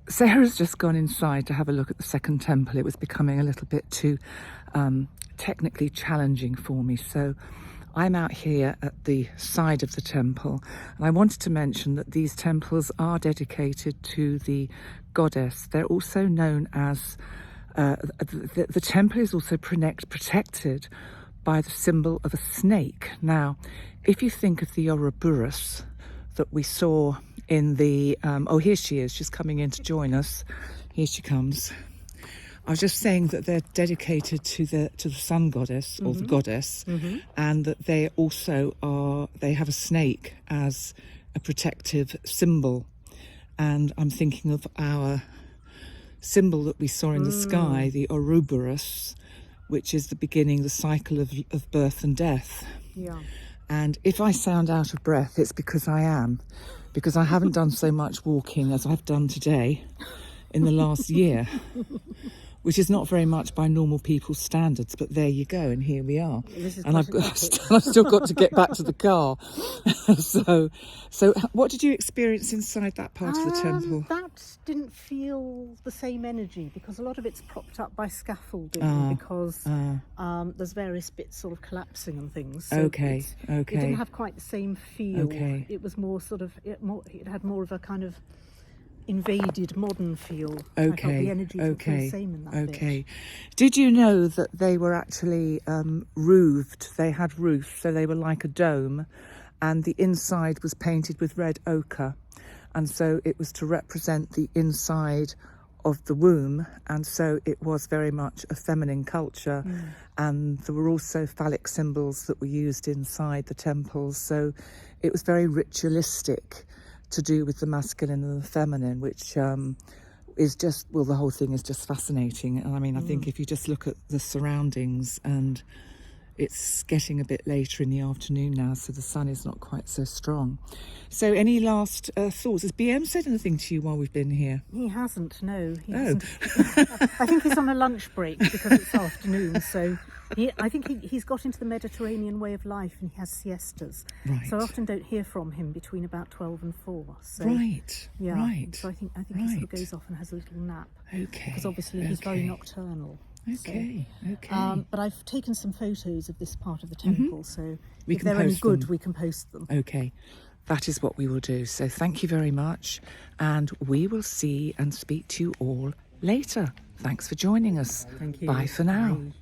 Sarah's just gone inside to have a look at the second temple. It was becoming a little bit too technically challenging for me. So I'm out here at the side of the temple, and I wanted to mention that these temples are dedicated to the goddess. They're also known as, the temple is also protected by the symbol of a snake. Now, if you think of the Ouroboros that we saw in the, oh, here she is, she's coming in to join us. Here she comes. I was just saying that they're dedicated to the sun goddess, or the goddess, and that they also they have a snake as a protective symbol. And I'm thinking of our symbol that we saw in the sky, the Ouroboros, which is the beginning, the cycle of birth and death. Yeah. And if I sound out of breath, it's because I am, because I haven't done so much walking as I've done today in the last year, which is not very much by normal people's standards, but there you go, and here we are. And I've still got to get back to the car. So what did you experience inside that part of the temple? That didn't feel the same energy, because a lot of it's propped up by scaffolding, because there's various bits sort of collapsing and things. So Okay. It didn't have quite the same feel. Okay. It was more sort of, it had more of a kind of invaded modern feel. Okay. I felt the energy was the same in that bit. Did you know that they were actually roofed? They had roofs, so they were like a dome, and the inside was painted with red ochre, and so it was to represent the inside of the womb, and so it was very much a feminine culture. And there were also phallic symbols that were used inside the temples, so it was very ritualistic, to do with the masculine and the feminine, which is just, well, the whole thing is just fascinating. And I mean, I think if you just look at the surroundings, and it's getting a bit later in the afternoon now, so the sun is not quite so strong. So any last thoughts? Has BM said anything to you while we've been here? He hasn't, no. He hasn't. I think he's on a lunch break because it's afternoon, so I think he's got into the Mediterranean way of life, and he has siestas. Right. So I often don't hear from him between about 12 and 4. So, Right, yeah, right. So I think he sort of goes off and has a little nap. Okay. Because obviously he's very nocturnal. Okay. But I've taken some photos of this part of the temple, so if can they're any post good, them. we can post them. Okay. That is what we will do. So thank you very much, and we will see and speak to you all later. Thanks for joining us. Thank you. Bye for now. Bye.